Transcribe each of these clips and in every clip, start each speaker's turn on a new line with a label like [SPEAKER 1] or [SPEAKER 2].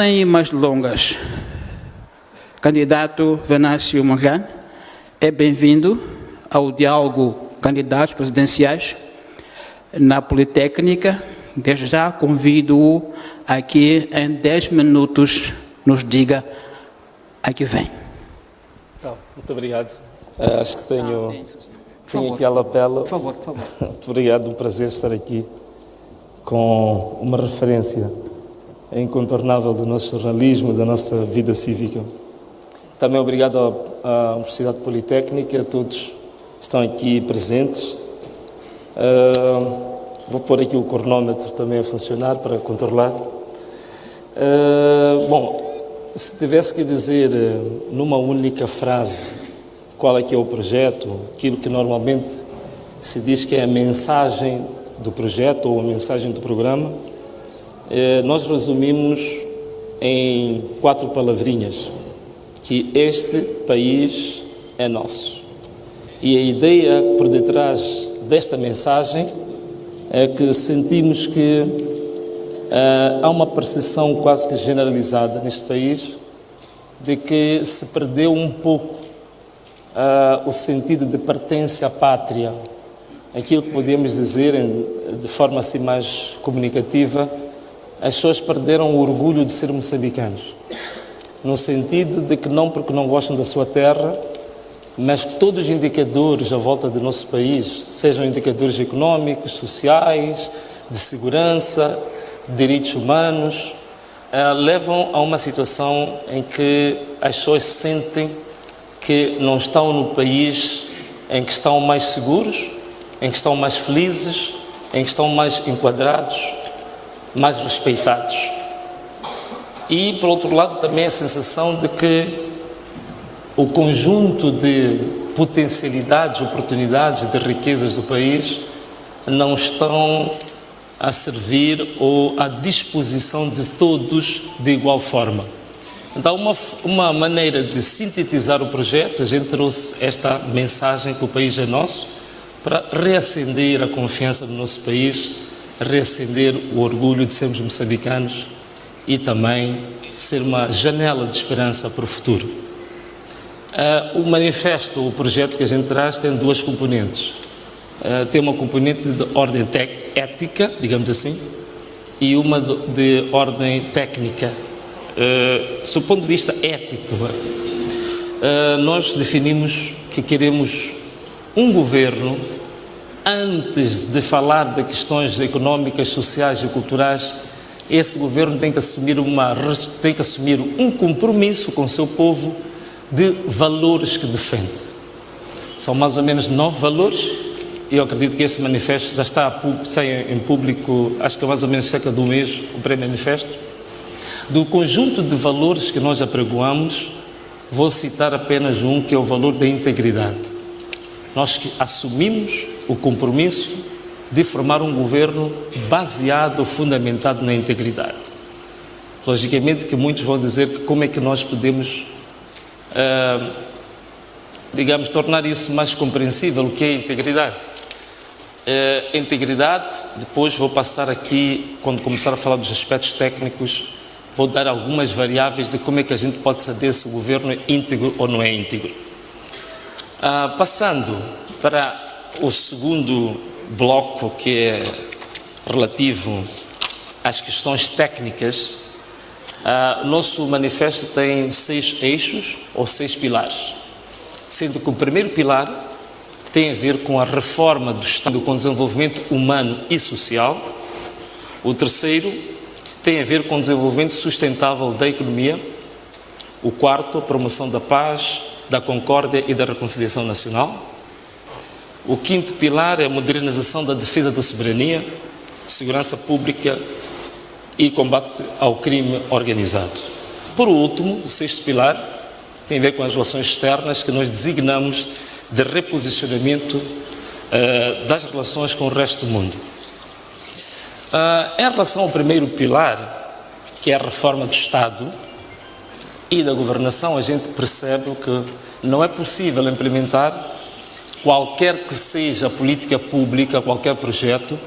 [SPEAKER 1] Sem mais delongas, candidato Venâncio Mondlane, é bem-vindo ao diálogo Candidatos Presidenciais na Politécnica. Desde já convido-o aqui em 10 minutos nos diga a que vem.
[SPEAKER 2] Então, muito obrigado. Acho que tenho aqui a lapela.
[SPEAKER 1] Por favor.
[SPEAKER 2] Muito obrigado, um prazer estar aqui com uma referência incontornável do nosso jornalismo, da nossa vida cívica. Também obrigado à Universidade Politécnica, a todos que estão aqui presentes. Vou pôr aqui o cronómetro também a funcionar para controlar. Bom, se tivesse que dizer numa única frase qual é que é o projeto, aquilo que normalmente se diz que é a mensagem do projeto ou a mensagem do programa, nós resumimos em 4 palavrinhas, que este país é nosso. E a ideia por detrás desta mensagem é que sentimos que há uma percepção quase que generalizada neste país de que se perdeu um pouco o sentido de pertença à pátria. Aquilo que podemos dizer de forma assim mais comunicativa, as pessoas perderam o orgulho de ser moçambicanos, no sentido de que não porque não gostam da sua terra, mas que todos os indicadores à volta do nosso país, sejam indicadores económicos, sociais, de segurança, de direitos humanos, levam a uma situação em que as pessoas sentem que não estão no país em que estão mais seguros, em que estão mais felizes, em que estão mais enquadrados, mais respeitados. E, por outro lado, também a sensação de que o conjunto de potencialidades, oportunidades, de riquezas do país não estão a servir ou à disposição de todos de igual forma. Então, uma maneira de sintetizar o projeto, a gente trouxe esta mensagem que o país é nosso, para reacender a confiança no nosso país, reacender o orgulho de sermos moçambicanos e também ser uma janela de esperança para o futuro. O manifesto, o projeto que a gente traz, tem 2 componentes. Tem uma componente de ordem ética, digamos assim, e uma de ordem técnica. Do ponto de vista ético, nós definimos que queremos um governo, antes de falar de questões económicas, sociais e culturais, esse governo tem que assumir um compromisso com o seu povo de valores que defende. São mais ou menos 9 valores, e eu acredito que este manifesto já está em público, acho que há mais ou menos cerca de um mês, o pré-manifesto. Do conjunto de valores que nós apregoamos, vou citar apenas um, que é o valor da integridade. Nós assumimos o compromisso de formar um governo baseado, fundamentado na integridade. Logicamente que muitos vão dizer que como é que nós podemos, tornar isso mais compreensível, o que é integridade. Integridade, depois vou passar aqui, quando começar a falar dos aspectos técnicos, vou dar algumas variáveis de como é que a gente pode saber se o governo é íntegro ou não é íntegro. Passando para o segundo bloco, que é relativo às questões técnicas, o nosso manifesto tem 6 eixos ou 6 pilares, sendo que o primeiro pilar tem a ver com a reforma do Estado com desenvolvimento humano e social. O terceiro tem a ver com o desenvolvimento sustentável da economia. O quarto, a promoção da paz, da concórdia e da reconciliação nacional. O quinto pilar é a modernização da defesa da soberania, segurança pública e combate ao crime organizado. Por último, o sexto pilar tem a ver com as relações externas, que nós designamos de reposicionamento das relações com o resto do mundo. Em relação ao primeiro pilar, que é a reforma do Estado e da governação, a gente percebe que não é possível implementar qualquer que seja a política pública, qualquer projeto,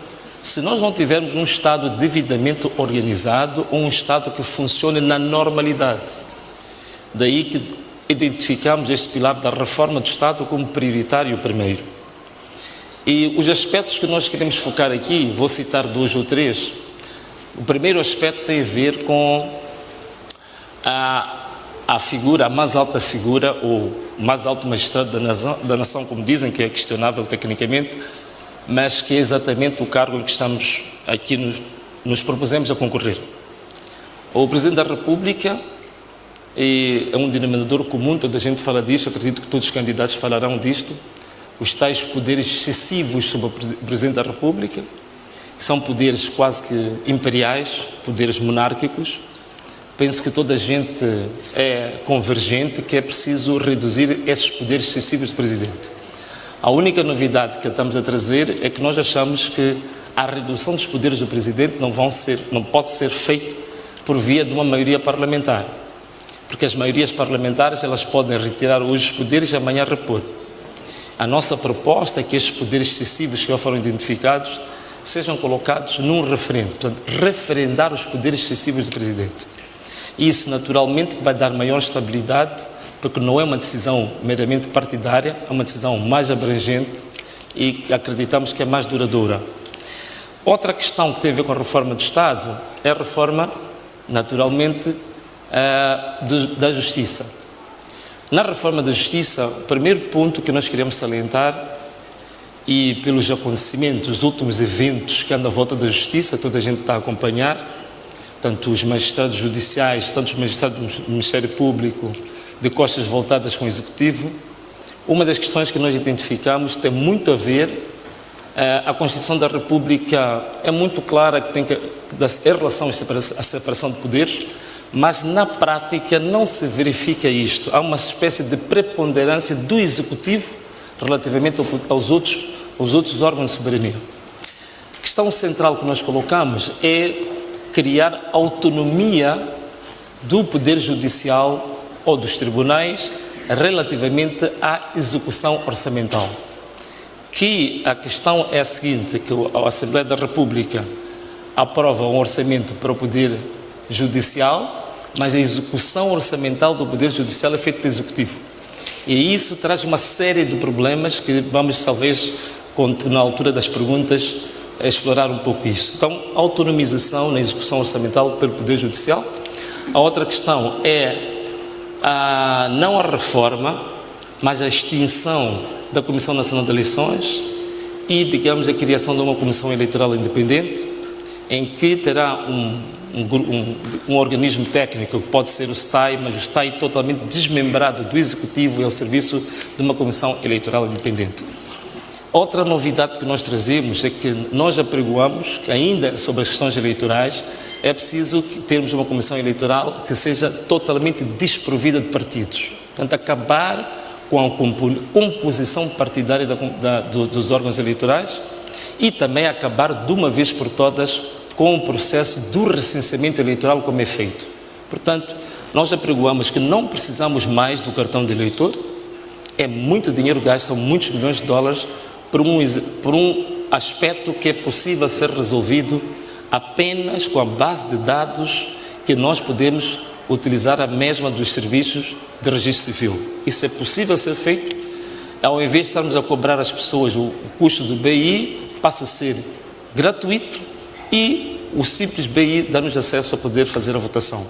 [SPEAKER 2] se nós não tivermos um Estado devidamente organizado ou um Estado que funcione na normalidade. Daí que identificamos este pilar da reforma do Estado como prioritário primeiro. E os aspectos que nós queremos focar aqui, vou citar 2 ou 3. O primeiro aspecto tem a ver com a figura, a mais alta figura, ou mais alto magistrado da nação, como dizem, que é questionável tecnicamente, mas que é exatamente o cargo em que estamos aqui, nos propusemos a concorrer. O Presidente da República é um denominador comum, toda a gente fala disto, acredito que todos os candidatos falarão disto, os tais poderes excessivos sobre o Presidente da República, que são poderes quase que imperiais, poderes monárquicos. Penso que toda a gente é convergente que é preciso reduzir esses poderes excessivos do Presidente. A única novidade que estamos a trazer é que nós achamos que a redução dos poderes do Presidente não pode ser feita por via de uma maioria parlamentar, porque as maiorias parlamentares elas podem retirar hoje os poderes e amanhã repor. A nossa proposta é que estes poderes excessivos que já foram identificados sejam colocados num referendo, portanto, referendar os poderes excessivos do Presidente. Isso, naturalmente, vai dar maior estabilidade, porque não é uma decisão meramente partidária, é uma decisão mais abrangente e que acreditamos que é mais duradoura. Outra questão que tem a ver com a reforma do Estado é a reforma, naturalmente, da Justiça. Na reforma da Justiça, o primeiro ponto que nós queremos salientar, e pelos acontecimentos, os últimos eventos que andam à volta da Justiça, toda a gente está a acompanhar, tanto os magistrados judiciais, tanto os magistrados do Ministério Público, de costas voltadas com o Executivo. Uma das questões que nós identificamos tem muito a ver, a Constituição da República é muito clara que tem que, em relação à separação de poderes, mas na prática não se verifica isto. Há uma espécie de preponderância do Executivo relativamente aos outros órgãos de soberania. A questão central que nós colocamos é criar autonomia do Poder Judicial ou dos tribunais relativamente à execução orçamental. Que a questão é a seguinte, que a Assembleia da República aprova um orçamento para o Poder Judicial, mas a execução orçamental do Poder Judicial é feita pelo Executivo. E isso traz uma série de problemas que vamos, talvez, na altura das perguntas, explorar um pouco isso. Então, autonomização na execução orçamental pelo Poder Judicial. A outra questão é não a reforma, mas a extinção da Comissão Nacional de Eleições e, digamos, a criação de uma Comissão Eleitoral Independente, em que terá um organismo técnico, que pode ser o STAI, mas o STAI totalmente desmembrado do Executivo e ao serviço de uma Comissão Eleitoral Independente. Outra novidade que nós trazemos é que nós apregoamos que ainda sobre as questões eleitorais é preciso termos uma comissão eleitoral que seja totalmente desprovida de partidos. Portanto, acabar com a composição partidária dos órgãos eleitorais e também acabar de uma vez por todas com o processo do recenseamento eleitoral como é feito. Portanto, nós apregoamos que não precisamos mais do cartão de eleitor, é muito dinheiro gasto, são muitos milhões de dólares, por um aspecto que é possível ser resolvido apenas com a base de dados que nós podemos utilizar a mesma dos serviços de registro civil. Isso é possível ser feito, ao invés de estarmos a cobrar às pessoas o custo do BI, passa a ser gratuito e o simples BI dá-nos acesso a poder fazer a votação.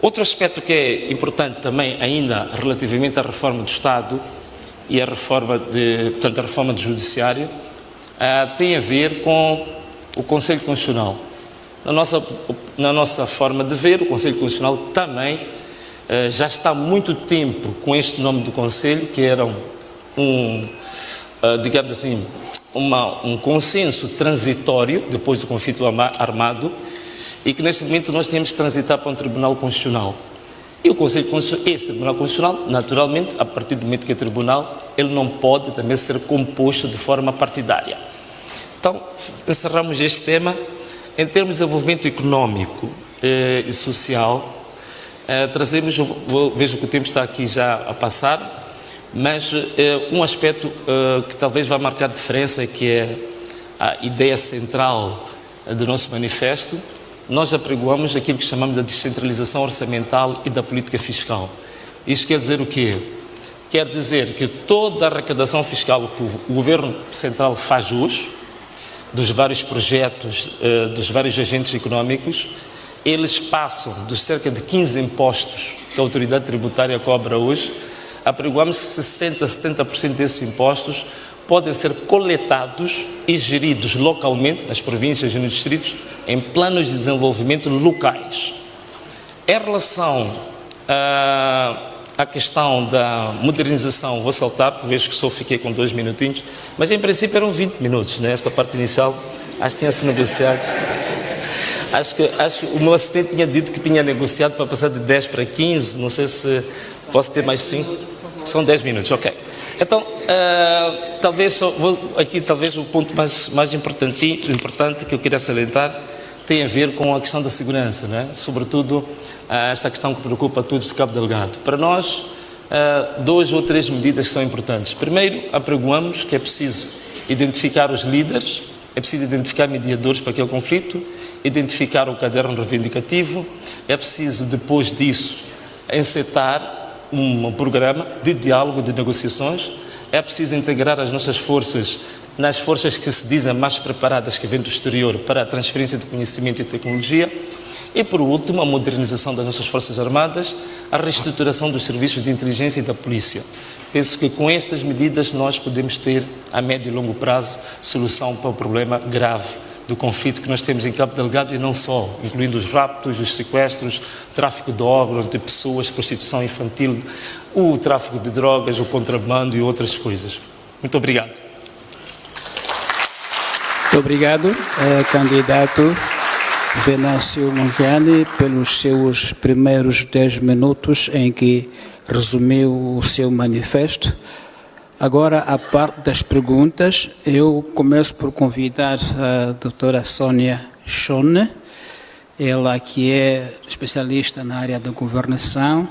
[SPEAKER 2] Outro aspecto que é importante também ainda relativamente à reforma do Estado e a reforma do Judiciário, tem a ver com o Conselho Constitucional. Na nossa forma de ver, o Conselho Constitucional também já está há muito tempo com este nome do Conselho, que era digamos assim, um consenso transitório depois do conflito armado e que neste momento nós temos de transitar para um Tribunal Constitucional. E o Conselho Constitucional, esse Tribunal Constitucional, naturalmente, a partir do momento que é tribunal, ele não pode também ser composto de forma partidária. Então, encerramos este tema. Em termos de desenvolvimento económico e social, trazemos, vejo que o tempo está aqui já a passar, mas um aspecto que talvez vá marcar diferença, que é a ideia central do nosso manifesto, nós apregoamos aquilo que chamamos de descentralização orçamental e da política fiscal. Isto quer dizer o quê? Quer dizer que toda a arrecadação fiscal que o Governo Central faz uso, dos vários projetos, dos vários agentes económicos, eles passam dos cerca de 15 impostos que a autoridade tributária cobra hoje, apregoamos que 60% a 70% desses impostos podem ser coletados e geridos localmente, nas províncias e nos distritos, em planos de desenvolvimento locais. Em relação à questão da modernização, vou saltar, por vejo que só fiquei com 2 minutinhos, mas em princípio eram 20 minutos, né? Esta parte inicial, acho que tinha-se negociado. Acho que o meu assistente tinha dito que tinha negociado para passar de 10 para 15, não sei se posso ter mais 5. São 10 minutos, ok. Então, talvez o ponto mais importante que eu queria salientar tem a ver com a questão da segurança, né? Sobretudo esta questão que preocupa a todos de Cabo Delgado. Para nós, 2 ou 3 medidas são importantes. Primeiro, apregoamos que é preciso identificar os líderes, é preciso identificar mediadores para aquele conflito, identificar o caderno reivindicativo, é preciso, depois disso, encetar um programa de diálogo, de negociações, é preciso integrar as nossas forças nas forças que se dizem mais preparadas que vêm do exterior para a transferência de conhecimento e tecnologia e, por último, a modernização das nossas forças armadas, a reestruturação dos serviços de inteligência e da polícia. Penso que com estas medidas nós podemos ter, a médio e longo prazo, solução para o problema grave do conflito que nós temos em Cabo Delgado e não só, incluindo os raptos, os sequestros, tráfico de órgãos, de pessoas, prostituição infantil, o tráfico de drogas, o contrabando e outras coisas. Muito obrigado.
[SPEAKER 1] Muito obrigado, candidato Venâncio Mongiani, pelos seus primeiros 10 minutos em que resumiu o seu manifesto. Agora, a parte das perguntas, eu começo por convidar a doutora Sônia Schone, ela que é especialista na área da governação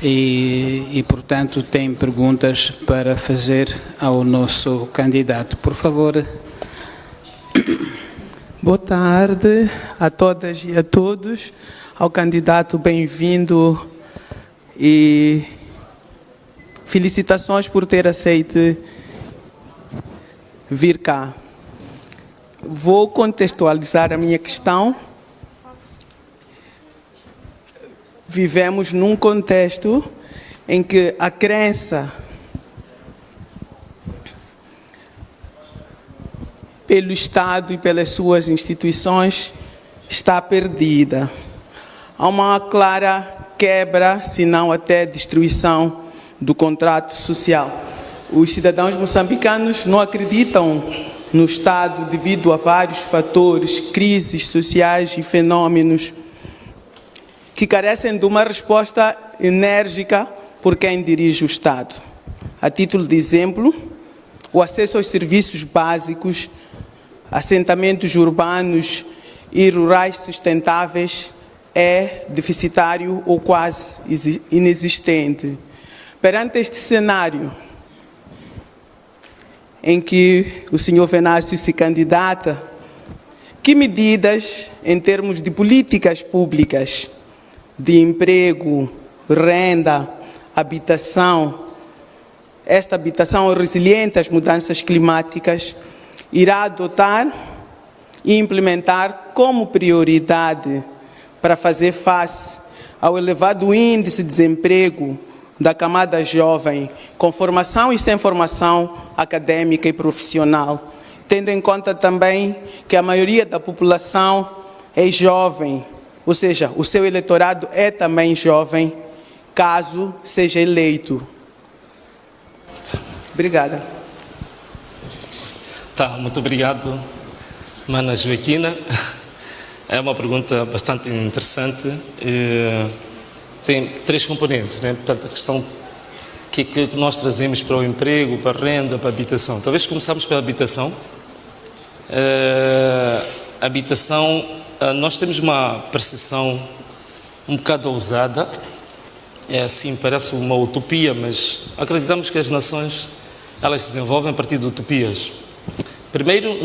[SPEAKER 1] e, portanto, tem perguntas para fazer ao nosso candidato. Por favor.
[SPEAKER 3] Boa tarde a todas e a todos. Ao candidato, bem-vindo e felicitações por ter aceito vir cá. Vou contextualizar a minha questão. Vivemos num contexto em que a crença pelo Estado e pelas suas instituições está perdida. Há uma clara quebra, se não até destruição do contrato social. Os cidadãos moçambicanos não acreditam no Estado devido a vários fatores, crises sociais e fenômenos que carecem de uma resposta enérgica por quem dirige o Estado. A título de exemplo, o acesso aos serviços básicos, assentamentos urbanos e rurais sustentáveis é deficitário ou quase inexistente. Perante este cenário em que o senhor Venâncio se candidata, que medidas, em termos de políticas públicas, de emprego, renda, habitação, esta habitação resiliente às mudanças climáticas, irá adotar e implementar como prioridade para fazer face ao elevado índice de desemprego da camada jovem, com formação e sem formação acadêmica e profissional, tendo em conta também que a maioria da população é jovem, ou seja, o seu eleitorado é também jovem, caso seja eleito. Obrigada.
[SPEAKER 2] Tá, muito obrigado, Mana Joaquina. É uma pergunta bastante interessante. Tem 3 componentes, né? Portanto, a questão que nós trazemos para o emprego, para a renda, para a habitação. Talvez começamos pela habitação. Nós temos uma percepção um bocado ousada. É assim, parece uma utopia, mas acreditamos que as nações elas se desenvolvem a partir de utopias. Primeiro,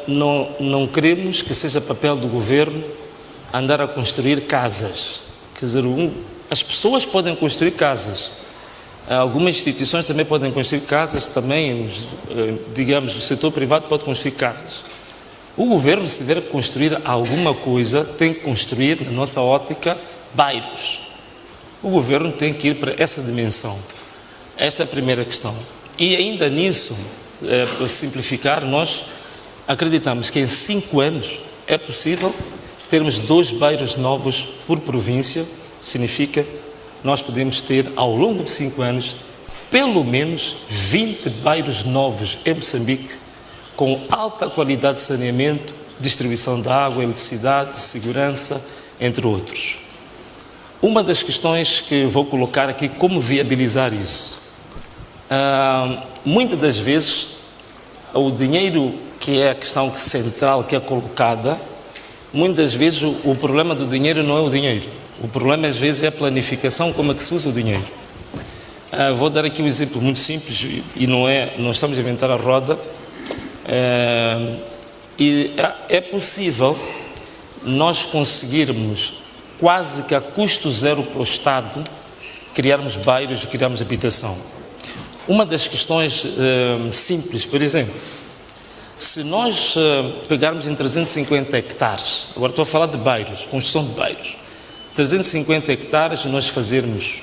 [SPEAKER 2] não queremos que seja papel do governo andar a construir casas. Quer dizer, as pessoas podem construir casas. Algumas instituições também podem construir casas, também, digamos, o setor privado pode construir casas. O governo, se tiver que construir alguma coisa, tem que construir, na nossa ótica, bairros. O governo tem que ir para essa dimensão. Esta é a primeira questão. E ainda nisso, para simplificar, nós acreditamos que em 5 anos é possível termos 2 bairros novos por província. Significa nós podemos ter, ao longo de 5 anos, pelo menos 20 bairros novos em Moçambique, com alta qualidade de saneamento, distribuição de água, eletricidade, segurança, entre outros. Uma das questões que vou colocar aqui, como viabilizar isso? Muitas das vezes, o dinheiro, que é a questão central que é colocada, muitas das vezes o problema do dinheiro não é o dinheiro. O problema, às vezes, é a planificação, como é que se usa o dinheiro. Vou dar aqui um exemplo muito simples, e não estamos a inventar a roda. É possível nós conseguirmos, quase que a custo zero para o Estado, criarmos bairros e criarmos habitação. Uma das questões simples, por exemplo, se nós pegarmos em 350 hectares, agora estou a falar de bairros, construção de bairros, 350 hectares, nós fazermos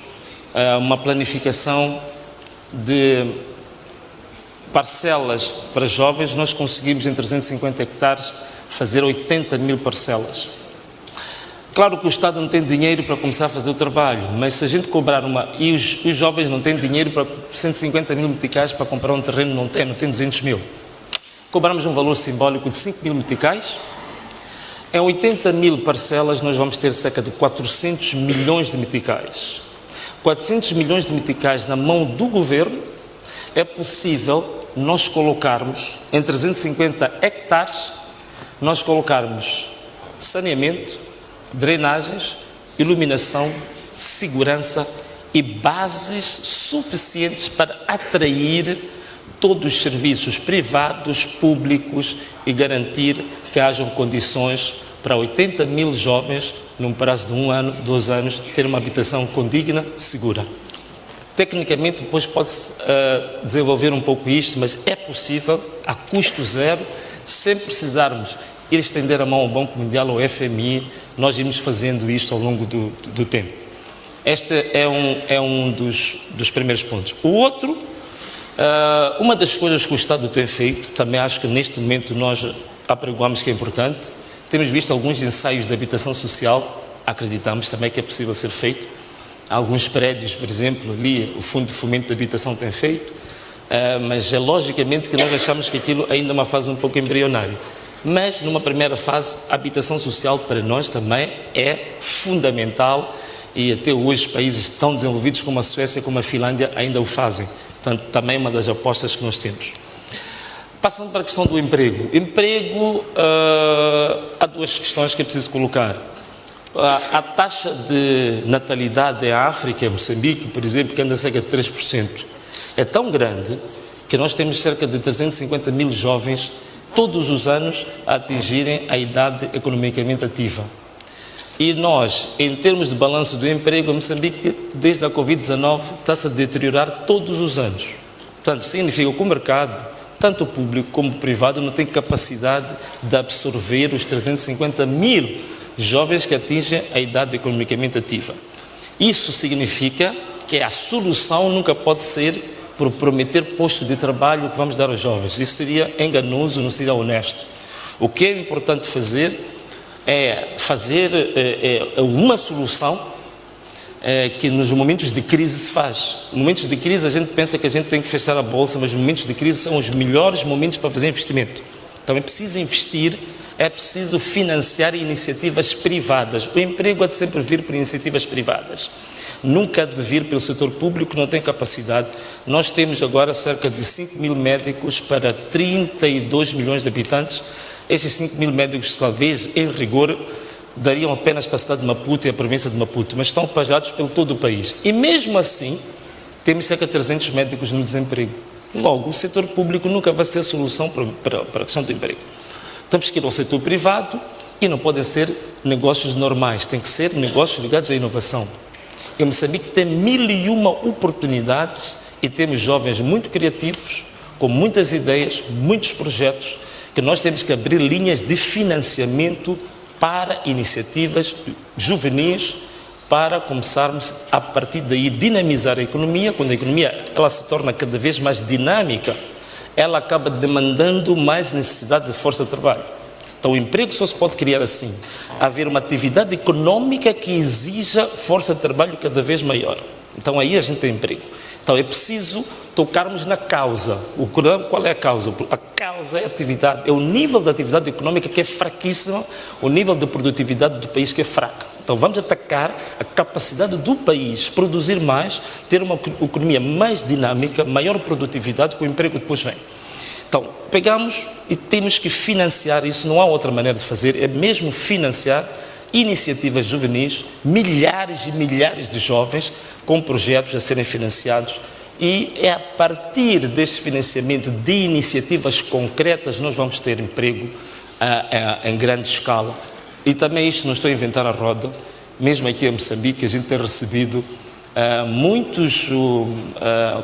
[SPEAKER 2] uma planificação de parcelas para jovens, nós conseguimos em 350 hectares fazer 80 mil parcelas. Claro que o Estado não tem dinheiro para começar a fazer o trabalho, mas se a gente cobrar e os jovens não têm dinheiro para 150 mil meticais para comprar um terreno, não tem 200 mil. Cobramos um valor simbólico de 5 mil meticais, em 80 mil parcelas nós vamos ter cerca de 400 milhões de meticais. 400 milhões de meticais na mão do governo, é possível nós colocarmos, em 350 hectares, nós colocarmos saneamento, drenagens, iluminação, segurança e bases suficientes para atrair todos os serviços privados, públicos e garantir que hajam condições para 80 mil jovens, num prazo de 1 ano, 2 anos, ter uma habitação condigna, segura. Tecnicamente, depois pode-se desenvolver um pouco isto, mas é possível, a custo zero, sem precisarmos ir estender a mão ao Banco Mundial ou ao FMI, nós irmos fazendo isto ao longo do tempo. Este é um dos primeiros pontos. O outro, uma das coisas que o Estado tem feito, também acho que neste momento nós apregoamos que é importante, temos visto alguns ensaios de habitação social, acreditamos também que é possível ser feito. Alguns prédios, por exemplo, ali o Fundo de Fomento de Habitação tem feito, mas é logicamente que nós achamos que aquilo ainda é uma fase um pouco embrionária. Mas, numa primeira fase, a habitação social para nós também é fundamental e até hoje países tão desenvolvidos como a Suécia, como a Finlândia ainda o fazem. Portanto, também é uma das apostas que nós temos. Passando para a questão do emprego. Emprego, há 2 questões que é preciso colocar. A taxa de natalidade em África, em Moçambique, por exemplo, que anda cerca de 3%, é tão grande que nós temos cerca de 350 mil jovens todos os anos a atingirem a idade economicamente ativa. E nós, em termos de balanço do emprego, em Moçambique, desde a Covid-19, está-se a deteriorar todos os anos. Portanto, significa que o mercado, tanto o público como o privado, não tem capacidade de absorver os 350 mil jovens que atingem a idade economicamente ativa. Isso significa que a solução nunca pode ser por prometer posto de trabalho que vamos dar aos jovens. Isso seria enganoso, não seria honesto. O que é importante fazer é fazer uma solução que nos momentos de crise se faz. Nos momentos de crise a gente pensa que a gente tem que fechar a bolsa, mas os momentos de crise são os melhores momentos para fazer investimento. Então é preciso investir, é preciso financiar iniciativas privadas. O emprego há de sempre vir por iniciativas privadas. Nunca há de vir pelo setor público, que não tem capacidade. Nós temos agora cerca de 5 mil médicos para 32 milhões de habitantes. Esses 5 mil médicos, talvez, em rigor, dariam apenas para a cidade de Maputo e a província de Maputo, mas estão espalhados pelo todo o país. E mesmo assim, temos cerca de 300 médicos no desemprego. Logo, o setor público nunca vai ser a solução para a questão do emprego. Temos que ir ao setor privado e não podem ser negócios normais, tem que ser negócios ligados à inovação. Em Moçambique tem 1001 oportunidades e temos jovens muito criativos, com muitas ideias, muitos projetos, que nós temos que abrir linhas de financiamento para iniciativas juvenis, para começarmos a partir daí dinamizar a economia. Quando a economia ela se torna cada vez mais dinâmica, ela acaba demandando mais necessidade de força de trabalho. Então o emprego só se pode criar assim, haver uma atividade econômica que exija força de trabalho cada vez maior. Então aí a gente tem emprego. Então é preciso tocarmos na causa. Qual é a causa? A causa é a atividade, é o nível de atividade econômica que é fraquíssimo, o nível de produtividade do país que é fraco. Então vamos atacar a capacidade do país produzir mais, ter uma economia mais dinâmica, maior produtividade, que o emprego depois vem. Então pegamos e temos que financiar isso, não há outra maneira de fazer, é mesmo financiar iniciativas juvenis, milhares e milhares de jovens com projetos a serem financiados, e é a partir desse financiamento de iniciativas concretas nós vamos ter emprego em grande escala. E também isto não estou a inventar a roda, mesmo aqui em Moçambique a gente tem recebido muitos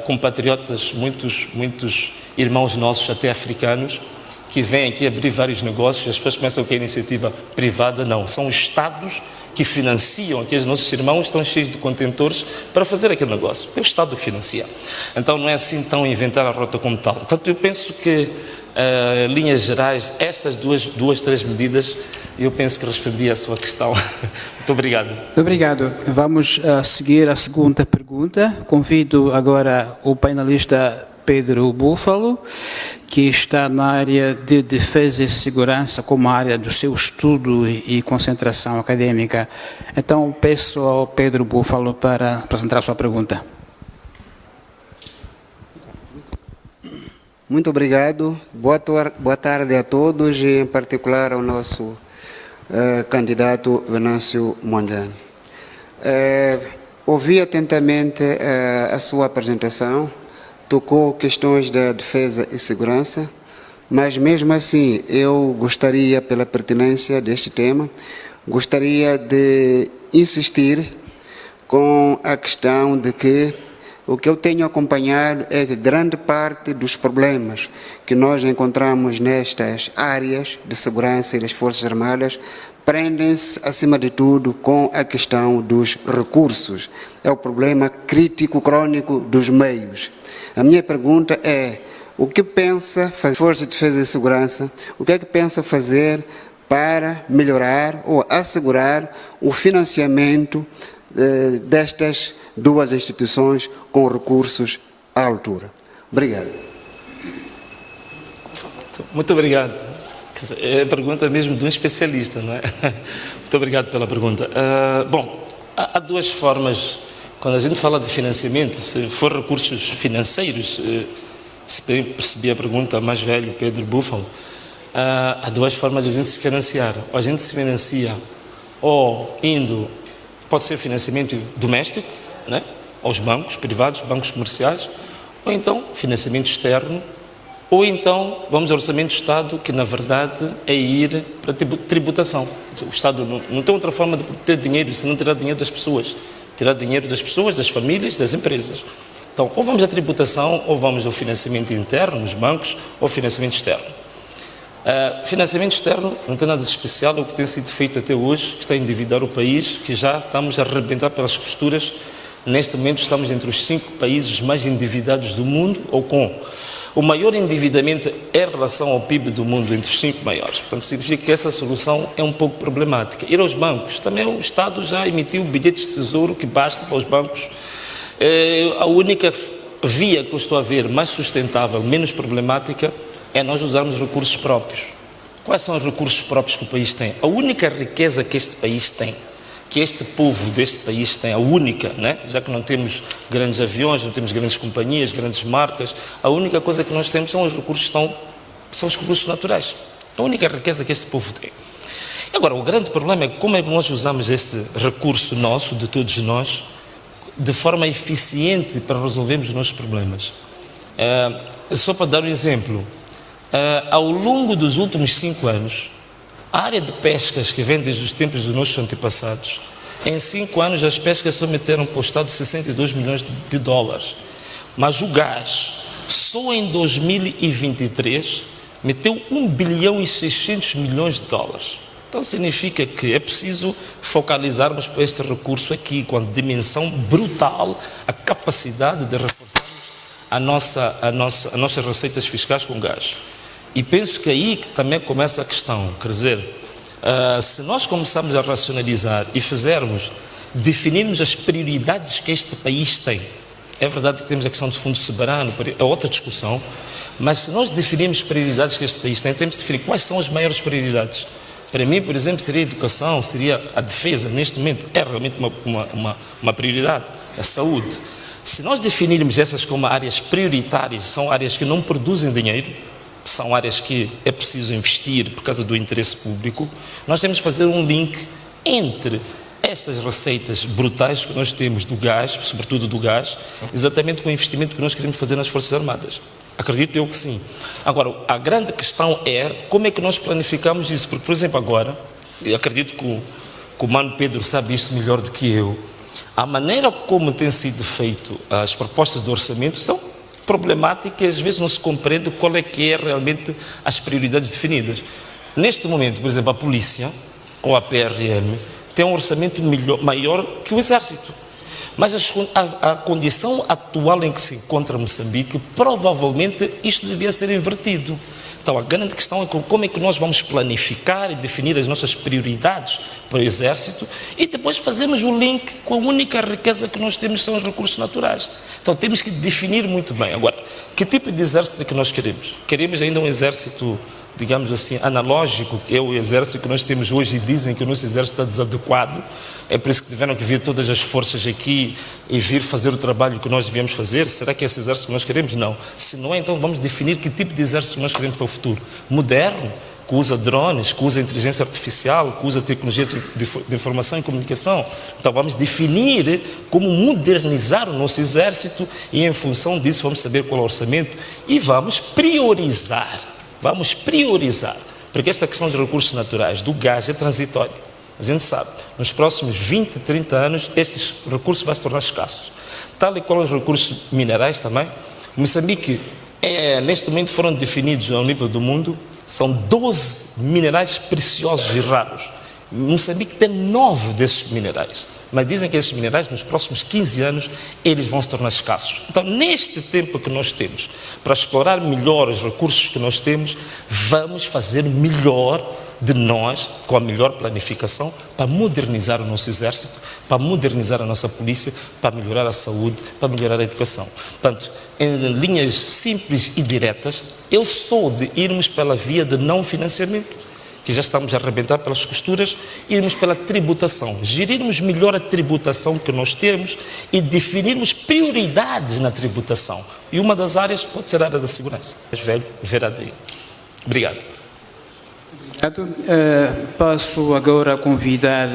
[SPEAKER 2] compatriotas, muitos irmãos nossos, até africanos, que vêm aqui abrir vários negócios. As pessoas pensam que é iniciativa privada, não, são os Estados que financiam, aqui os nossos irmãos estão cheios de contentores para fazer aquele negócio, é o Estado que financia. Então não é assim tão inventar a rota como tal. Portanto, eu penso que, linhas gerais, estas duas, três medidas, eu penso que respondi à sua questão. Muito obrigado.
[SPEAKER 1] Muito obrigado. Vamos seguir a segunda pergunta. Convido agora o painelista Pedro Búfalo, que está na área de defesa e segurança como área do seu estudo e concentração acadêmica. Então, peço ao Pedro Búfalo para apresentar a sua pergunta.
[SPEAKER 4] Muito obrigado. Boa tarde a todos, e em particular ao nosso candidato Venâncio Mondlane. Ouvi atentamente a sua apresentação, tocou questões da defesa e segurança, mas mesmo assim eu gostaria, pela pertinência deste tema, gostaria de insistir com a questão de que o que eu tenho acompanhado é que grande parte dos problemas que nós encontramos nestas áreas de segurança e das Forças Armadas prendem-se, acima de tudo, com a questão dos recursos. É o problema crítico, crônico dos meios. A minha pergunta é: o que pensa fazer a Força de Defesa e Segurança, o que é que pensa fazer para melhorar ou assegurar o financiamento destas duas instituições com recursos à altura? Obrigado.
[SPEAKER 2] Muito obrigado. É a pergunta mesmo de um especialista, não é? Muito obrigado pela pergunta. Bom, há duas formas. Quando a gente fala de financiamento, se for recursos financeiros, se percebi a pergunta mais velho, Pedro Búfalo, há duas formas de a gente se financiar. Ou a gente se financia ou indo, pode ser financiamento doméstico, né? Aos bancos privados, bancos comerciais, ou então financiamento externo, ou então vamos ao orçamento do Estado, que na verdade é ir para tributação. O Estado não tem outra forma de ter dinheiro se não tirar dinheiro das pessoas. Tirar dinheiro das pessoas, das famílias, das empresas. Então, ou vamos à tributação, ou vamos ao financiamento interno, nos bancos, ou financiamento externo. Financiamento externo não tem nada de especial, é o que tem sido feito até hoje, que está a endividar o país, que já estamos a arrebentar pelas costuras. Neste momento estamos entre os 5 países mais endividados do mundo, ou com o maior endividamento em relação ao PIB do mundo, entre os 5 maiores. Portanto, significa que essa solução é um pouco problemática. Ir aos bancos, também o Estado já emitiu bilhetes de tesouro que basta para os bancos. A única via que eu estou a ver mais sustentável, menos problemática, é nós usarmos recursos próprios. Quais são os recursos próprios que o país tem? A única riqueza que este país tem, que este povo deste país tem, a única, né? Já que não temos grandes aviões, não temos grandes companhias, grandes marcas, a única coisa que nós temos são os recursos, são os recursos naturais. A única riqueza que este povo tem. Agora, o grande problema é como é que nós usamos este recurso nosso, de todos nós, de forma eficiente para resolvermos os nossos problemas. só para dar um exemplo, ao longo dos últimos 5 anos, a área de pescas que vem desde os tempos dos nossos antepassados, em 5 anos as pescas só meteram para o Estado 62 milhões de dólares. Mas o gás, só em 2023, meteu 1 bilhão e 600 milhões de dólares. Então significa que é preciso focalizarmos para este recurso aqui, com a dimensão brutal, a capacidade de reforçarmos as nossas receitas fiscais com gás. E penso que aí que também começa a questão, quer dizer, se nós começarmos a racionalizar e definirmos as prioridades que este país tem, é verdade que temos a questão do fundo soberano, é outra discussão, mas se nós definirmos prioridades que este país tem, temos de definir quais são as maiores prioridades. Para mim, por exemplo, seria a educação, seria a defesa, neste momento é realmente uma prioridade, a saúde. Se nós definirmos essas como áreas prioritárias, são áreas que não produzem dinheiro, são áreas que é preciso investir por causa do interesse público, nós temos de fazer um link entre estas receitas brutais que nós temos do gás, sobretudo do gás, exatamente com o investimento que nós queremos fazer nas Forças Armadas. Acredito eu que sim. Agora, a grande questão é como é que nós planificamos isso, porque, por exemplo, agora, eu acredito que o Mano Pedro sabe isso melhor do que eu, a maneira como têm sido feitas as propostas de orçamento são problemáticas e às vezes não se compreende qual é que é realmente as prioridades definidas. Neste momento, por exemplo, a polícia ou a PRM tem um orçamento maior que o Exército. Mas a condição atual em que se encontra Moçambique, provavelmente isto devia ser invertido. Então a grande questão é como é que nós vamos planificar e definir as nossas prioridades para o Exército e depois fazemos o link com a única riqueza que nós temos, são os recursos naturais. Então temos que definir muito bem. Agora, que tipo de exército é que nós queremos? Queremos ainda um exército, digamos assim, analógico, que é o exército que nós temos hoje e dizem que o nosso exército está desadequado. É por isso que tiveram que vir todas as forças aqui e vir fazer o trabalho que nós devíamos fazer. Será que é esse exército que nós queremos? Não. Se não é, então vamos definir que tipo de exército nós queremos para o futuro. Moderno, que usa drones, que usa inteligência artificial, que usa tecnologia de informação e comunicação. Então vamos definir como modernizar o nosso exército e em função disso vamos saber qual é o orçamento e vamos priorizar. Vamos priorizar, porque esta questão dos recursos naturais, do gás, é transitória. A gente sabe, nos próximos 20, 30 anos, estes recursos vão se tornar escassos. Tal e qual os recursos minerais também. Moçambique, neste momento, foram definidos ao nível do mundo, são 12 minerais preciosos e raros. Moçambique tem 9 desses minerais, mas dizem que esses minerais, nos próximos 15 anos, eles vão se tornar escassos. Então, neste tempo que nós temos, para explorar melhor os recursos que nós temos, vamos fazer melhor de nós, com a melhor planificação, para modernizar o nosso exército, para modernizar a nossa polícia, para melhorar a saúde, para melhorar a educação. Portanto, em linhas simples e diretas, eu sou de irmos pela via de não financiamento, que já estamos a arrebentar pelas costuras, irmos pela tributação, gerirmos melhor a tributação que nós temos e definirmos prioridades na tributação. E uma das áreas pode ser a área da segurança. Mais velho, Veradeiro. Obrigado.
[SPEAKER 1] Obrigado. Passo agora a convidar